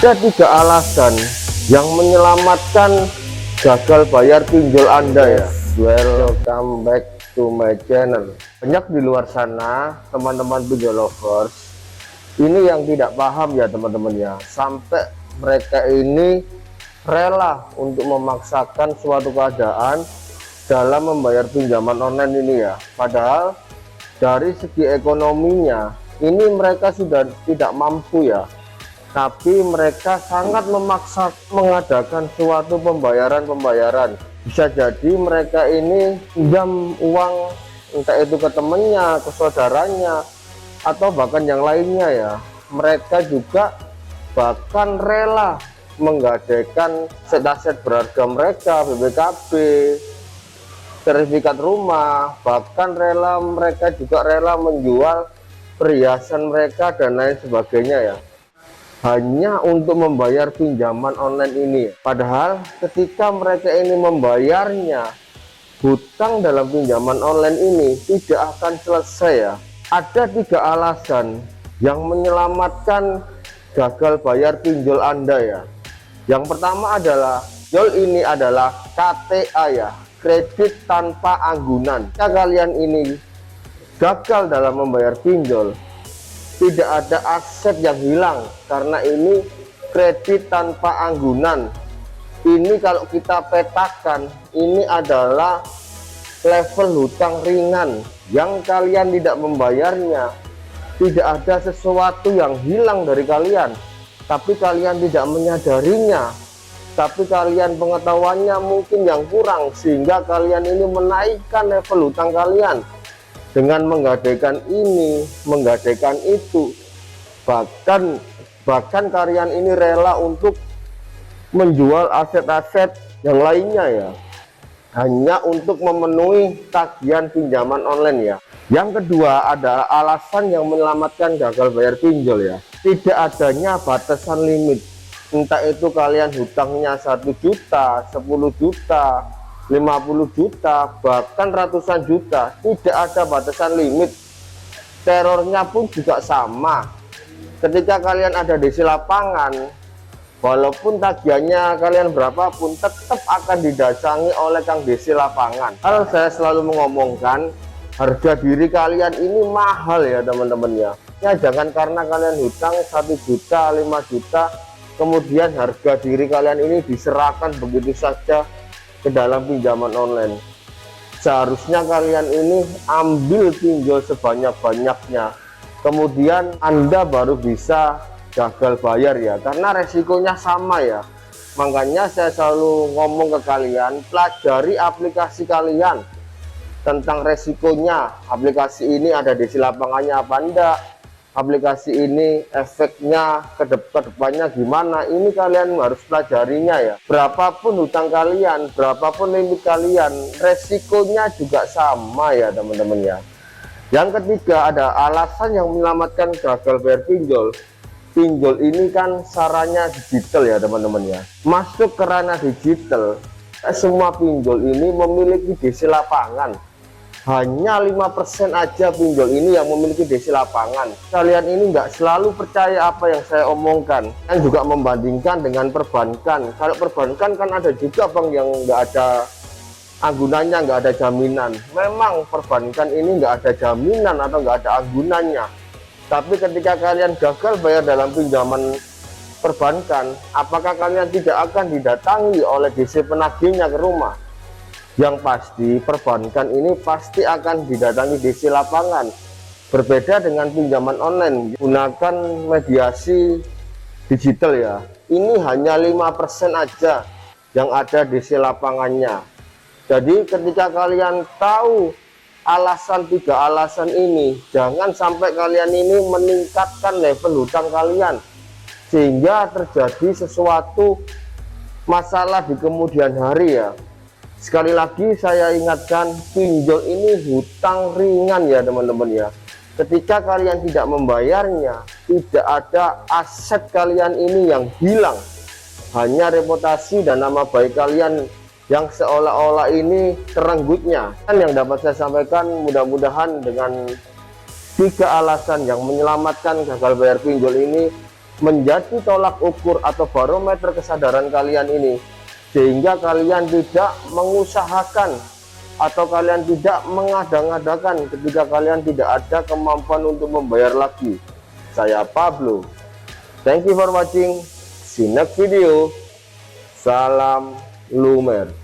Ada 3 alasan yang menyelamatkan gagal bayar pinjol Anda ya. Welcome back to my channel. Banyak di luar sana teman-teman pinjol lovers ini yang tidak paham ya teman-teman ya, sampai mereka ini rela untuk memaksakan suatu keadaan dalam membayar pinjaman online ini ya. Padahal dari segi ekonominya ini mereka sudah tidak mampu ya, tapi mereka sangat memaksa mengadakan suatu pembayaran. Bisa jadi mereka ini pinjam uang, entah itu ke temennya, ke saudaranya, atau bahkan yang lainnya ya. Mereka juga bahkan rela menggadaikan aset-aset berharga mereka, BPKB, sertifikat rumah, bahkan mereka juga rela menjual perhiasan mereka dan lain sebagainya ya, hanya untuk membayar pinjaman online ini. Padahal ketika mereka ini membayarnya, hutang dalam pinjaman online ini tidak akan selesai ya. Ada 3 alasan yang menyelamatkan gagal bayar pinjol Anda ya. Yang pertama adalah pinjol ini adalah KTA ya, kredit tanpa anggunan. Jika kalian ini gagal dalam membayar pinjol, tidak ada aset yang hilang karena ini kredit tanpa anggunan. Ini kalau kita petakan, ini adalah level hutang ringan yang kalian tidak membayarnya. Tidak ada sesuatu yang hilang dari kalian, tapi kalian tidak menyadarinya, tapi kalian pengetahuannya mungkin yang kurang, sehingga kalian ini menaikkan level hutang kalian dengan menggadaikan ini, menggadaikan itu. Bahkan kalian ini rela untuk menjual aset-aset yang lainnya ya, hanya untuk memenuhi tagihan pinjaman online ya. Yang kedua adalah alasan yang menyelamatkan gagal bayar pinjol ya, tidak adanya batasan limit. Entah itu kalian hutangnya 1 juta, 10 juta, 50 juta, bahkan ratusan juta, tidak ada batasan limit. Terornya pun juga sama. Ketika kalian ada di lapangan, walaupun tagihannya kalian berapapun, tetap akan didatangi oleh Kang Desi lapangan. Kalau saya selalu mengomongkan, harga diri kalian ini mahal ya teman-teman ya. Ya jangan karena kalian hutang 1 juta, 5 juta, kemudian harga diri kalian ini diserahkan begitu saja ke dalam pinjaman online. Seharusnya kalian ini ambil pinjol sebanyak-banyaknya, kemudian Anda baru bisa gagal bayar ya, karena resikonya sama ya. Makanya saya selalu ngomong ke kalian, pelajari aplikasi kalian tentang resikonya. Aplikasi ini ada di lapangannya apa enggak, aplikasi ini efeknya ke depannya gimana, ini kalian harus pelajarinya ya. Berapapun hutang kalian, berapapun limit kalian, resikonya juga sama ya teman-teman ya. Yang ketiga ada alasan yang menyelamatkan gagal bayar pinjol. Pinjol ini kan sarannya digital ya teman-teman ya. Masuk ke ranah digital, semua pinjol ini memiliki DC lapangan. Hanya 5% aja pinjol ini yang memiliki DC lapangan. Kalian ini nggak selalu percaya apa yang saya omongkan, dan juga membandingkan dengan perbankan. Kalau perbankan kan ada juga bank yang nggak ada anggunannya, nggak ada jaminan. Memang perbankan ini nggak ada jaminan atau nggak ada anggunannya. Tapi ketika kalian gagal bayar dalam pinjaman perbankan, apakah kalian tidak akan didatangi oleh DC penagihnya ke rumah? Yang pasti perbankan ini pasti akan didatangi DC lapangan. Berbeda dengan pinjaman online, gunakan mediasi digital ya. Ini hanya 5% aja yang ada DC lapangannya. Jadi ketika kalian tahu alasan 3 alasan ini, jangan sampai kalian ini meningkatkan level hutang kalian sehingga terjadi sesuatu masalah di kemudian hari ya. Sekali lagi saya ingatkan, pinjol ini hutang ringan ya teman-teman ya. Ketika kalian tidak membayarnya, tidak ada aset kalian ini yang hilang, hanya reputasi dan nama baik kalian yang seolah-olah ini terenggutnya. Dan yang dapat saya sampaikan, mudah-mudahan dengan 3 alasan yang menyelamatkan gagal bayar pinjol ini menjadi tolak ukur atau barometer kesadaran kalian ini, sehingga kalian tidak mengusahakan atau kalian tidak mengada-ngadakan ketika kalian tidak ada kemampuan untuk membayar lagi. Saya Pablo, thank you for watching, see you next video. Salam lumer.